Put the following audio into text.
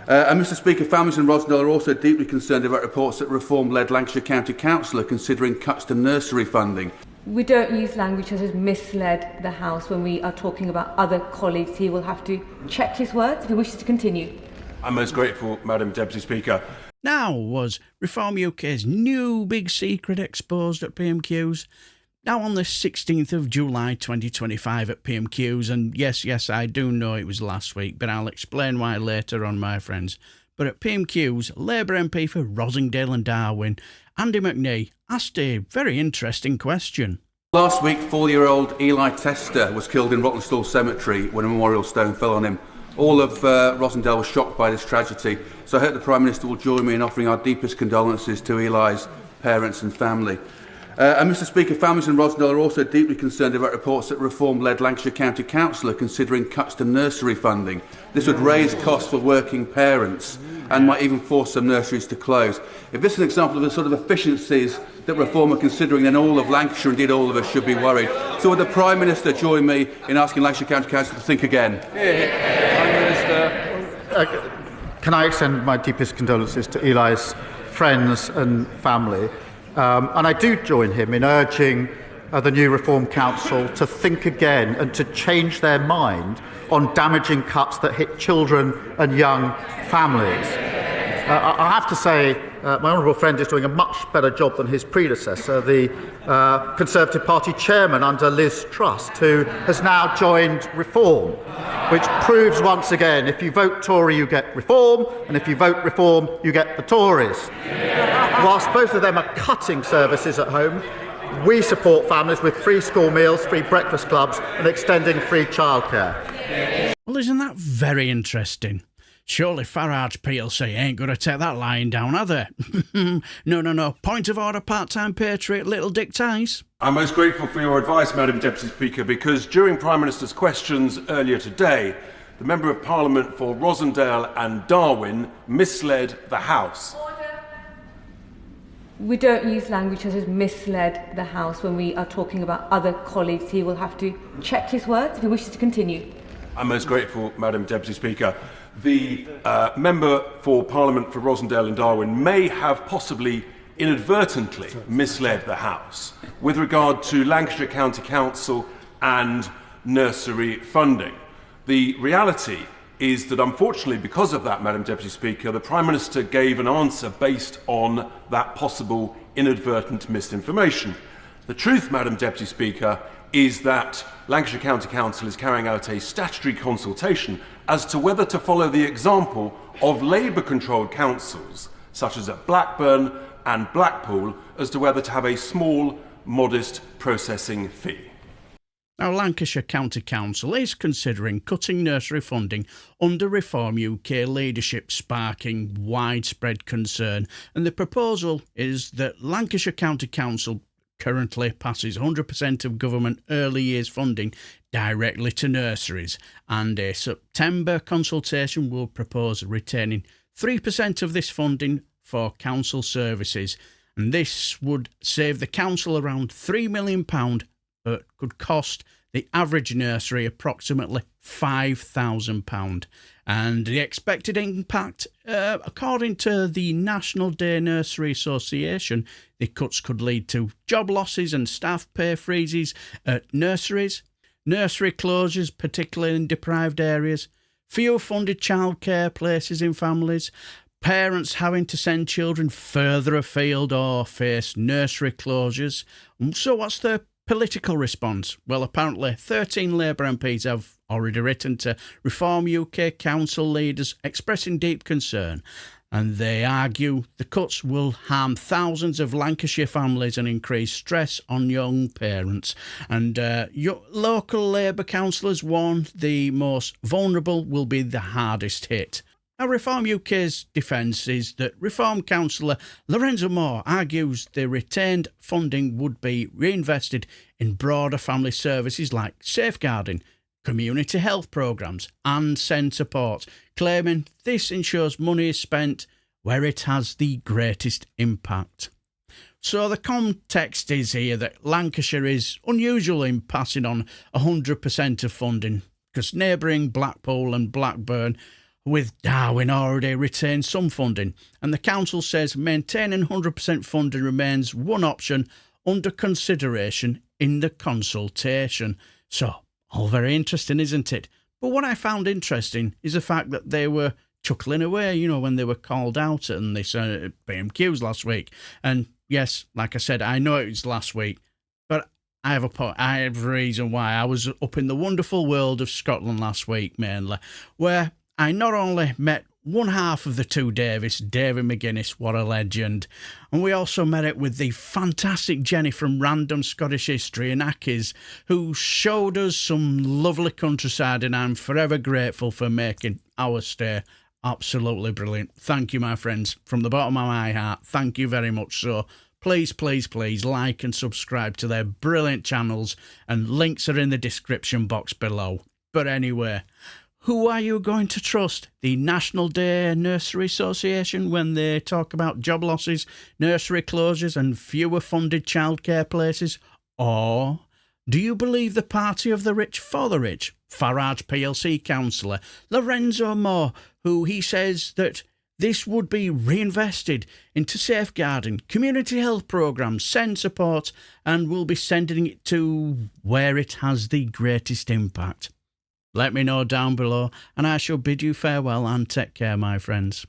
And Mr Speaker, families in Rosendale are also deeply concerned about reports that Reform-led Lancashire County Council are considering cuts to nursery funding. We don't use language that has misled the House when we are talking about other colleagues. He will have to check his words if he wishes to continue. I'm most grateful, Madam Deputy Speaker. Now was Reform UK's new big secret exposed at PMQs. Now on the 16th of July 2025 at PMQs, and yes, I do know it was last week, but I'll explain why later on, my friends. But at PMQs, Labour MP for Rosendale and Darwen, Andy MacNae, asked a very interesting question. Last week, 4-year-old Eli Tester was killed in Rottenstall Cemetery when a memorial stone fell on him. All of Rosendale was shocked by this tragedy, so I hope the Prime Minister will join me in offering our deepest condolences to Eli's parents and family. And Mr Speaker, families in Rosendale are also deeply concerned about reports that Reform-led Lancashire County Council are considering cuts to nursery funding. This would raise costs for working parents and might even force some nurseries to close. If this is an example of the sort of efficiencies that Reform are considering, then all of Lancashire, indeed all of us, should be worried. So would the Prime Minister join me in asking Lancashire County Council to think again? Prime Minister. Can I extend my deepest condolences to Eli's friends and family? And I do join him in urging the new Reform Council to think again and to change their mind on damaging cuts that hit children and young families. I have to say, my honourable friend is doing a much better job than his predecessor, the Conservative Party chairman under Liz Truss, who has now joined Reform, which proves once again, if you vote Tory, you get Reform, and if you vote Reform, you get the Tories. Whilst both of them are cutting services at home, we support families with free school meals, free breakfast clubs, and extending free childcare. Well, isn't that very interesting? Surely Farage PLC ain't going to take that lying down, are they? No. Point of order, part-time patriot, little Dick Tice. I'm most grateful for your advice, Madam Deputy Speaker, because during Prime Minister's questions earlier today, the Member of Parliament for Rosendale and Darwen misled the House. We don't use language that has misled the House when we are talking about other colleagues. He will have to check his words if he wishes to continue. I'm most grateful, Madam Deputy Speaker. The Member for Parliament for Rosendale and Darwen may have possibly inadvertently misled the House with regard to Lancashire County Council and nursery funding. The reality is that, unfortunately, because of that, Madam Deputy Speaker, the Prime Minister gave an answer based on that possible inadvertent misinformation. The truth, Madam Deputy Speaker, is that Lancashire County Council is carrying out a statutory consultation as to whether to follow the example of Labour-controlled councils, such as at Blackburn and Blackpool, as to whether to have a small, modest processing fee. Now, Lancashire County Council is considering cutting nursery funding under Reform UK leadership, sparking widespread concern. And the proposal is that Lancashire County Council currently passes 100% of government early years funding directly to nurseries, and a September consultation will propose retaining 3% of this funding for council services, and this would save the council around £3 million, but could cost the average nursery approximately £5,000. And the expected impact, according to the National Day Nursery Association, the cuts could lead to job losses and staff pay freezes at nurseries, nursery closures, particularly in deprived areas, fewer funded childcare places in families, parents having to send children further afield or face nursery closures. So what's the political response? Well, apparently 13 Labour MPs have already written to Reform UK council leaders expressing deep concern, and they argue the cuts will harm thousands of Lancashire families and increase stress on young parents. And local Labour councillors warn the most vulnerable will be the hardest hit. Now, Reform UK's defence is that Reform councillor Lorenzo Moore argues the retained funding would be reinvested in broader family services like safeguarding, community health programmes and SEND support, claiming this ensures money is spent where it has the greatest impact. So the context is here that Lancashire is unusual in passing on 100% of funding, because neighbouring Blackpool and Blackburn with Darwin already retained some funding, and the council says maintaining 100% funding remains one option under consideration in the consultation. So, all very interesting, isn't it? But what I found interesting is the fact that they were chuckling away, you know, when they were called out in this PMQs last week. And yes, like I said, I know it was last week, but I have a reason why. I was up in the wonderful world of Scotland last week, mainly, where I not only met one half of the two Davis, David McGuinness, what a legend, and we also met it with the fantastic Jenny from Random Scottish History and Ackies, who showed us some lovely countryside, and I'm forever grateful for making our stay absolutely brilliant. Thank you, my friends, from the bottom of my heart. Thank you very much. So please, please, please like and subscribe to their brilliant channels, and links are in the description box below. But anyway, who are you going to trust? The National Day Nursery Association when they talk about job losses, nursery closures and fewer funded childcare places? Or do you believe the party of the rich for the rich? Farage PLC councillor Lorenzo Moore, who he says that this would be reinvested into safeguarding, community health programmes, send support, and will be sending it to where it has the greatest impact. Let me know down below, and I shall bid you farewell and take care, my friends.